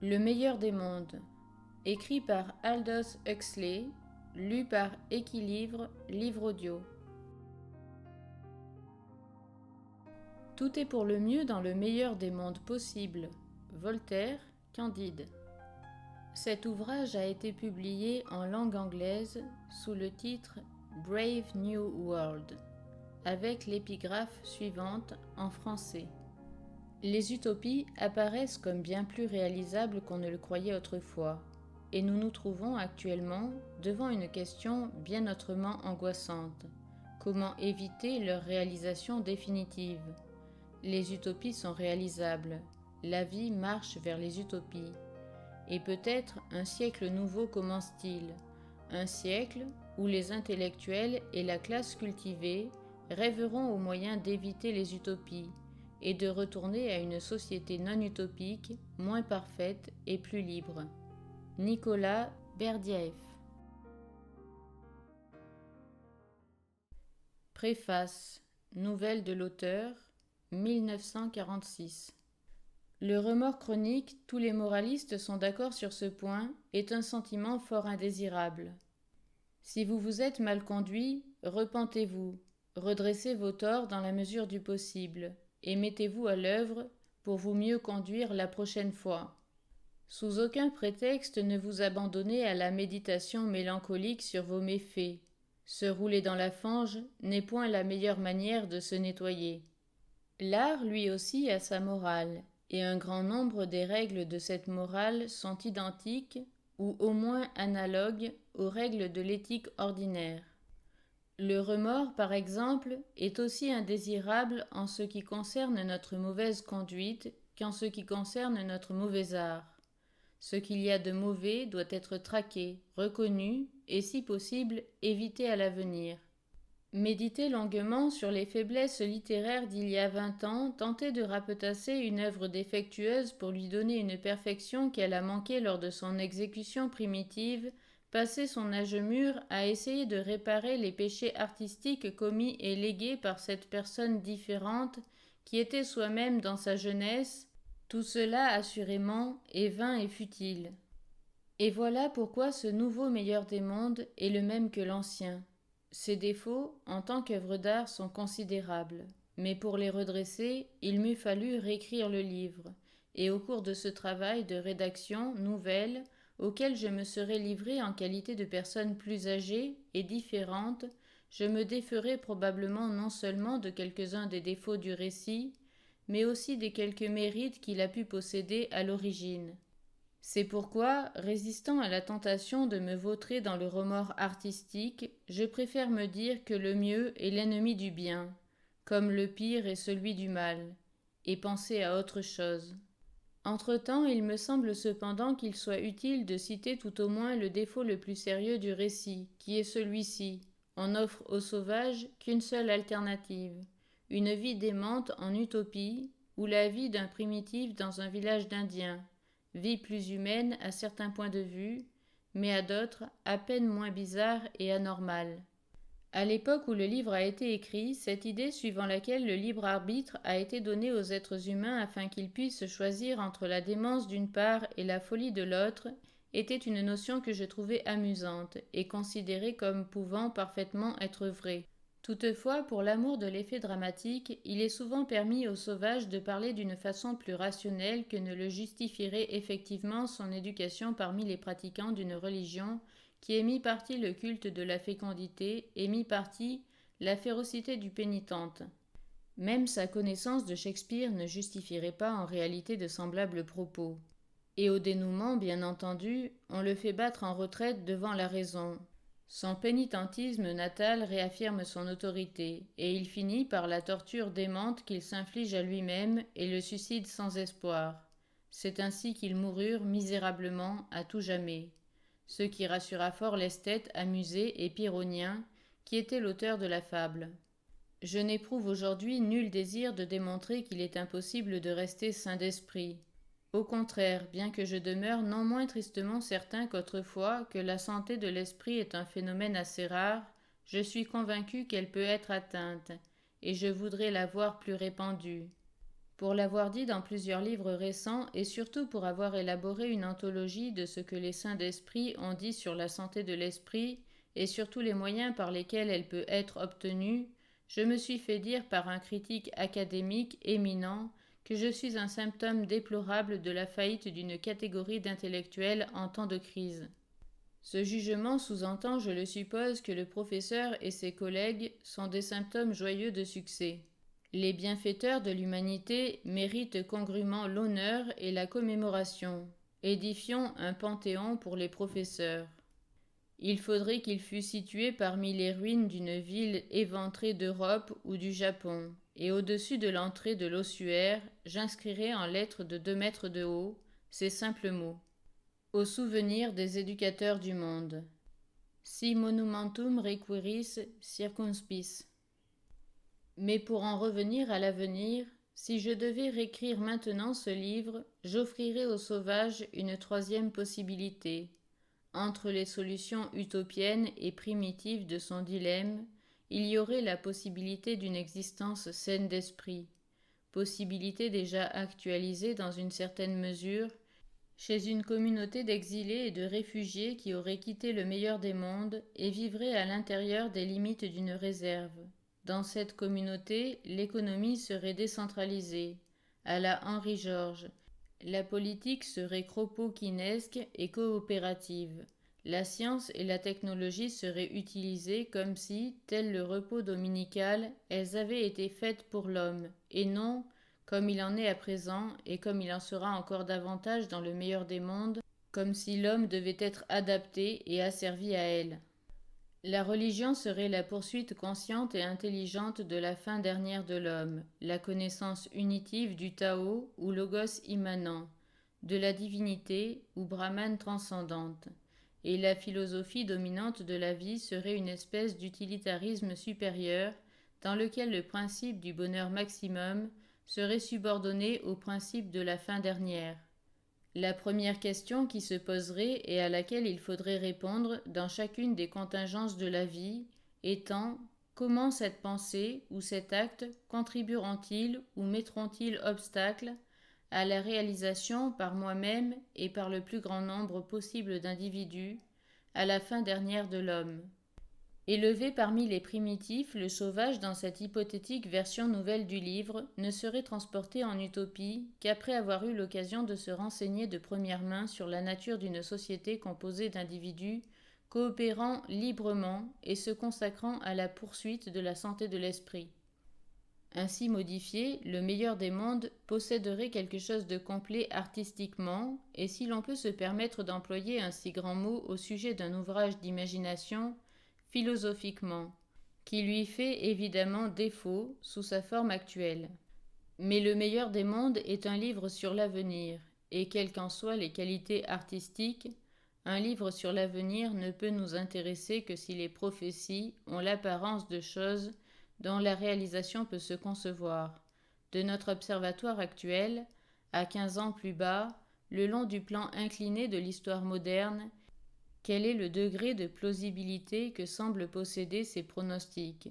Le meilleur des mondes, écrit par Aldous Huxley, lu par Équilivre, livre audio. Tout est pour le mieux dans le meilleur des mondes possibles. Voltaire, Candide. Cet ouvrage a été publié en langue anglaise sous le titre Brave New World, avec l'épigraphe suivante en français. Les utopies apparaissent comme bien plus réalisables qu'on ne le croyait autrefois, et nous nous trouvons actuellement devant une question bien autrement angoissante. Comment éviter leur réalisation définitive ? Les utopies sont réalisables, la vie marche vers les utopies. Et peut-être un siècle nouveau commence-t-il, un siècle où les intellectuels et la classe cultivée rêveront au moyen d'éviter les utopies et de retourner à une société non utopique, moins parfaite et plus libre. Nicolas Berdyaev. Préface. Nouvelle de l'auteur, 1946. Le remords chronique, tous les moralistes sont d'accord sur ce point, est un sentiment fort indésirable. Si vous vous êtes mal conduit, repentez-vous, redressez vos torts dans la mesure du possible, et mettez-vous à l'œuvre pour vous mieux conduire la prochaine fois. Sous aucun prétexte ne vous abandonnez à la méditation mélancolique sur vos méfaits. Se rouler dans la fange n'est point la meilleure manière de se nettoyer. L'art, lui aussi, a sa morale, et un grand nombre des règles de cette morale sont identiques, ou au moins analogues, aux règles de l'éthique ordinaire. Le remords, par exemple, est aussi indésirable en ce qui concerne notre mauvaise conduite qu'en ce qui concerne notre mauvais art. Ce qu'il y a de mauvais doit être traqué, reconnu et, si possible, évité à l'avenir. Méditer longuement sur les faiblesses littéraires d'il y a 20 ans, tenter de rapetasser une œuvre défectueuse pour lui donner une perfection qu'elle a manqué lors de son exécution primitive, passer son âge mûr à essayer de réparer les péchés artistiques commis et légués par cette personne différente qui était soi-même dans sa jeunesse, tout cela assurément est vain et futile. Et voilà pourquoi ce nouveau meilleur des mondes est le même que l'ancien. Ses défauts, en tant qu'œuvre d'art, sont considérables, mais pour les redresser, il m'eût fallu réécrire le livre, et au cours de ce travail de rédaction nouvelle, auquel je me serais livré en qualité de personne plus âgée et différente, je me déferais probablement non seulement de quelques-uns des défauts du récit, mais aussi des quelques mérites qu'il a pu posséder à l'origine. C'est pourquoi, résistant à la tentation de me vautrer dans le remords artistique, je préfère me dire que le mieux est l'ennemi du bien, comme le pire est celui du mal, et penser à autre chose. Entre-temps, il me semble cependant qu'il soit utile de citer tout au moins le défaut le plus sérieux du récit, qui est celui-ci. On n'offre aux sauvages qu'une seule alternative, une vie démente en utopie, ou la vie d'un primitif dans un village d'Indiens, vie plus humaine à certains points de vue, mais à d'autres à peine moins bizarre et anormale. À l'époque où le livre a été écrit, cette idée suivant laquelle le libre arbitre a été donné aux êtres humains afin qu'ils puissent choisir entre la démence d'une part et la folie de l'autre était une notion que je trouvais amusante et considérée comme pouvant parfaitement être vraie. Toutefois, pour l'amour de l'effet dramatique, il est souvent permis aux sauvages de parler d'une façon plus rationnelle que ne le justifierait effectivement son éducation parmi les pratiquants d'une religion qui est mi-parti le culte de la fécondité et mi-parti la férocité du pénitente. Même sa connaissance de Shakespeare ne justifierait pas en réalité de semblables propos. Et au dénouement, bien entendu, on le fait battre en retraite devant la raison. Son pénitentisme natal réaffirme son autorité, et il finit par la torture démente qu'il s'inflige à lui-même et le suicide sans espoir. C'est ainsi qu'ils moururent misérablement à tout jamais. Ce qui rassura fort l'esthète amusé et pyrrhonien qui était l'auteur de la fable. Je n'éprouve aujourd'hui nul désir de démontrer qu'il est impossible de rester sain d'esprit. Au contraire, bien que je demeure non moins tristement certain qu'autrefois que la santé de l'esprit est un phénomène assez rare, je suis convaincu qu'elle peut être atteinte, et je voudrais la voir plus répandue. Pour l'avoir dit dans plusieurs livres récents et surtout pour avoir élaboré une anthologie de ce que les saints d'esprit ont dit sur la santé de l'esprit et sur tous les moyens par lesquels elle peut être obtenue, je me suis fait dire par un critique académique éminent que je suis un symptôme déplorable de la faillite d'une catégorie d'intellectuels en temps de crise. Ce jugement sous-entend, je le suppose, que le professeur et ses collègues sont des symptômes joyeux de succès. Les bienfaiteurs de l'humanité méritent congrument l'honneur et la commémoration. Édifions un panthéon pour les professeurs. Il faudrait qu'il fût situé parmi les ruines d'une ville éventrée d'Europe ou du Japon, et au-dessus de l'entrée de l'ossuaire, j'inscrirai en lettres de 2 mètres de haut ces simples mots. Au souvenir des éducateurs du monde. Si monumentum requiris circumspis. Mais pour en revenir à l'avenir, si je devais réécrire maintenant ce livre, j'offrirais aux sauvages une 3e possibilité. Entre les solutions utopiennes et primitives de son dilemme, il y aurait la possibilité d'une existence saine d'esprit, possibilité déjà actualisée dans une certaine mesure chez une communauté d'exilés et de réfugiés qui auraient quitté le meilleur des mondes et vivraient à l'intérieur des limites d'une réserve. Dans cette communauté, l'économie serait décentralisée, à la Henri Georges. La politique serait kropotkinesque et coopérative. La science et la technologie seraient utilisées comme si, tel le repos dominical, elles avaient été faites pour l'homme, et non, comme il en est à présent, et comme il en sera encore davantage dans le meilleur des mondes, comme si l'homme devait être adapté et asservi à elles. La religion serait la poursuite consciente et intelligente de la fin dernière de l'homme, la connaissance unitive du Tao ou logos immanent, de la divinité ou Brahman transcendante, et la philosophie dominante de la vie serait une espèce d'utilitarisme supérieur dans lequel le principe du bonheur maximum serait subordonné au principe de la fin dernière. La première question qui se poserait et à laquelle il faudrait répondre dans chacune des contingences de la vie étant comment cette pensée ou cet acte contribueront-ils ou mettront-ils obstacle à la réalisation par moi-même et par le plus grand nombre possible d'individus à la fin dernière de l'homme. Élevé parmi les primitifs, le sauvage, dans cette hypothétique version nouvelle du livre, ne serait transporté en utopie qu'après avoir eu l'occasion de se renseigner de première main sur la nature d'une société composée d'individus coopérant librement et se consacrant à la poursuite de la santé de l'esprit. Ainsi modifié, le meilleur des mondes posséderait quelque chose de complet artistiquement, et si l'on peut se permettre d'employer un si grand mot au sujet d'un ouvrage d'imagination, philosophiquement, qui lui fait évidemment défaut sous sa forme actuelle. Mais le meilleur des mondes est un livre sur l'avenir, et quelles qu'en soient les qualités artistiques, un livre sur l'avenir ne peut nous intéresser que si les prophéties ont l'apparence de choses dont la réalisation peut se concevoir. De notre observatoire actuel, à 15 ans plus bas, le long du plan incliné de l'histoire moderne, quel est le degré de plausibilité que semblent posséder ces pronostics?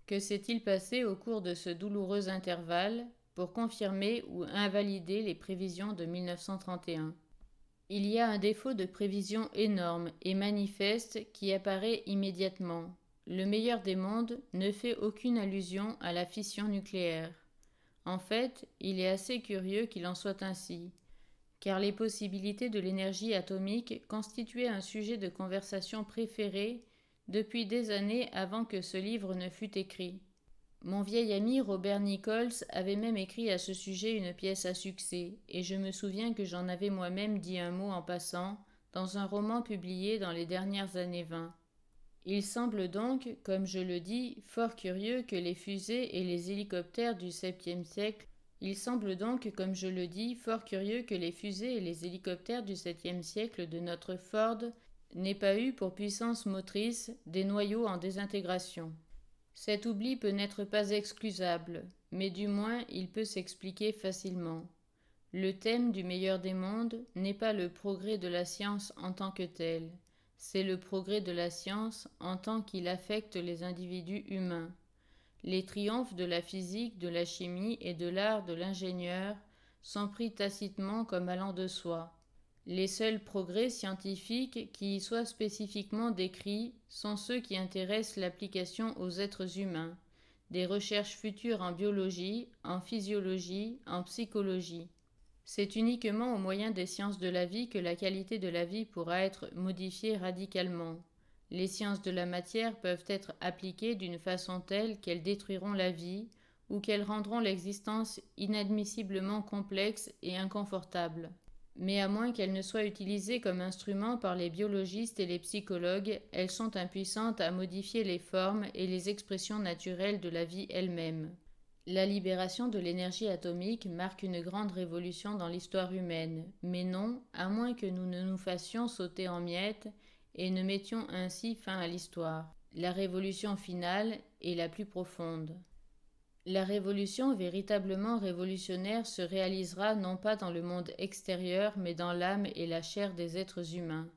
Que s'est-il passé au cours de ce douloureux intervalle pour confirmer ou invalider les prévisions de 1931? Il y a un défaut de prévision énorme et manifeste qui apparaît immédiatement. Le meilleur des mondes ne fait aucune allusion à la fission nucléaire. En fait, il est assez curieux qu'il en soit ainsi, car les possibilités de l'énergie atomique constituaient un sujet de conversation préféré depuis des années avant que ce livre ne fût écrit. Mon vieil ami Robert Nichols avait même écrit à ce sujet une pièce à succès, et je me souviens que j'en avais moi-même dit un mot en passant dans un roman publié dans les dernières années 20. Il semble donc, comme je le dis, fort curieux que les fusées et les hélicoptères du XVIIe siècle de notre Ford n'aient pas eu pour puissance motrice des noyaux en désintégration. Cet oubli peut n'être pas excusable, mais du moins il peut s'expliquer facilement. Le thème du meilleur des mondes n'est pas le progrès de la science en tant que tel, c'est le progrès de la science en tant qu'il affecte les individus humains. Les triomphes de la physique, de la chimie et de l'art de l'ingénieur sont pris tacitement comme allant de soi. Les seuls progrès scientifiques qui y soient spécifiquement décrits sont ceux qui intéressent l'application aux êtres humains, des recherches futures en biologie, en physiologie, en psychologie. C'est uniquement au moyen des sciences de la vie que la qualité de la vie pourra être modifiée radicalement. Les sciences de la matière peuvent être appliquées d'une façon telle qu'elles détruiront la vie ou qu'elles rendront l'existence inadmissiblement complexe et inconfortable. Mais à moins qu'elles ne soient utilisées comme instruments par les biologistes et les psychologues, elles sont impuissantes à modifier les formes et les expressions naturelles de la vie elle-même. La libération de l'énergie atomique marque une grande révolution dans l'histoire humaine, mais non, à moins que nous ne nous fassions sauter en miettes et ne mettions ainsi fin à l'histoire. La révolution finale est la plus profonde. La révolution véritablement révolutionnaire se réalisera non pas dans le monde extérieur, mais dans l'âme et la chair des êtres humains.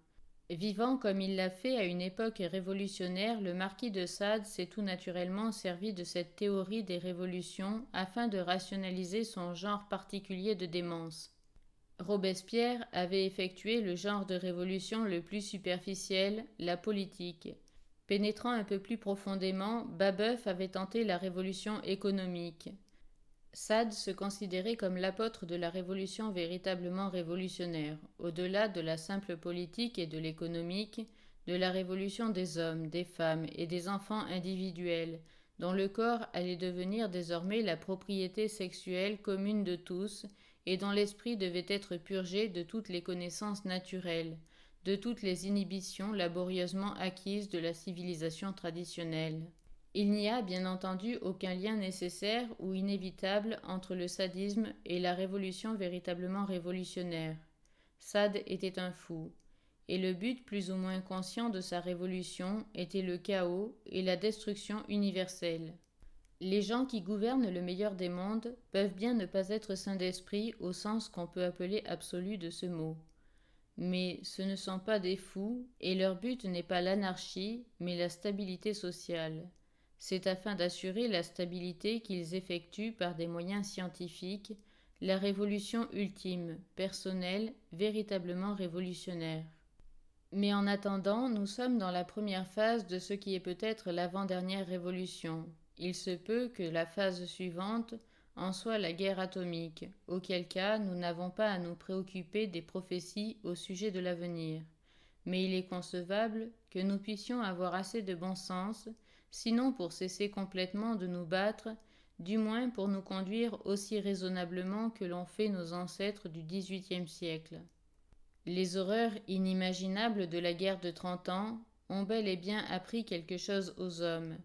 Vivant comme il l'a fait à une époque révolutionnaire, le marquis de Sade s'est tout naturellement servi de cette théorie des révolutions afin de rationaliser son genre particulier de démence. Robespierre avait effectué le genre de révolution le plus superficiel, la politique. Pénétrant un peu plus profondément, Babeuf avait tenté la révolution économique. Sade se considérait comme l'apôtre de la révolution véritablement révolutionnaire, au-delà de la simple politique et de l'économique, de la révolution des hommes, des femmes et des enfants individuels, dont le corps allait devenir désormais la propriété sexuelle commune de tous et dont l'esprit devait être purgé de toutes les connaissances naturelles, de toutes les inhibitions laborieusement acquises de la civilisation traditionnelle. Il n'y a bien entendu aucun lien nécessaire ou inévitable entre le sadisme et la révolution véritablement révolutionnaire. Sade était un fou, et le but plus ou moins conscient de sa révolution était le chaos et la destruction universelle. Les gens qui gouvernent le meilleur des mondes peuvent bien ne pas être saints d'esprit au sens qu'on peut appeler absolu de ce mot. Mais ce ne sont pas des fous, et leur but n'est pas l'anarchie, mais la stabilité sociale. C'est afin d'assurer la stabilité qu'ils effectuent par des moyens scientifiques la révolution ultime, personnelle, véritablement révolutionnaire. Mais en attendant, nous sommes dans la première phase de ce qui est peut-être l'avant-dernière révolution. Il se peut que la phase suivante en soit la guerre atomique, auquel cas nous n'avons pas à nous préoccuper des prophéties au sujet de l'avenir. Mais il est concevable que nous puissions avoir assez de bon sens, sinon pour cesser complètement de nous battre, du moins pour nous conduire aussi raisonnablement que l'ont fait nos ancêtres du XVIIIe siècle. Les horreurs inimaginables de la guerre de 30 ans ont bel et bien appris quelque chose aux hommes,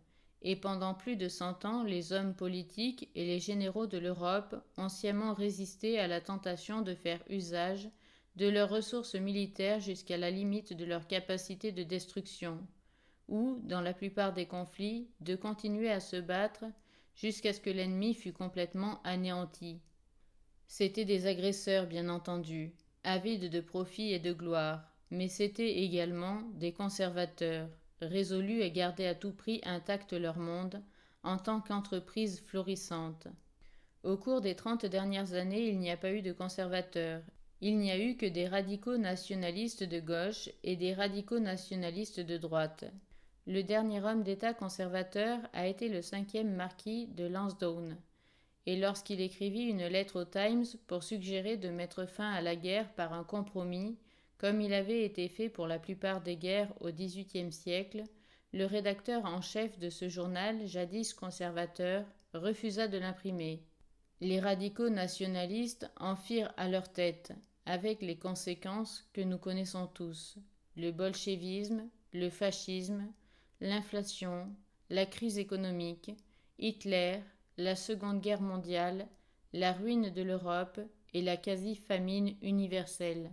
et pendant plus de 100 ans, les hommes politiques et les généraux de l'Europe ont sciemment résisté à la tentation de faire usage de leurs ressources militaires jusqu'à la limite de leur capacité de destruction, ou, dans la plupart des conflits, de continuer à se battre jusqu'à ce que l'ennemi fût complètement anéanti. C'étaient des agresseurs, bien entendu, avides de profit et de gloire, mais c'étaient également des conservateurs, résolus à garder à tout prix intact leur monde en tant qu'entreprise florissante. Au cours des 30 dernières années, il n'y a pas eu de conservateurs. Il n'y a eu que des radicaux nationalistes de gauche et des radicaux nationalistes de droite. Le dernier homme d'État conservateur a été le 5e marquis de Lansdowne. Et lorsqu'il écrivit une lettre au Times pour suggérer de mettre fin à la guerre par un compromis, comme il avait été fait pour la plupart des guerres au XVIIIe siècle, le rédacteur en chef de ce journal, jadis conservateur, refusa de l'imprimer. Les radicaux nationalistes en firent à leur tête, avec les conséquences que nous connaissons tous: le bolchevisme, le fascisme, l'inflation, la crise économique, Hitler, la Seconde Guerre mondiale, la ruine de l'Europe et la quasi-famine universelle.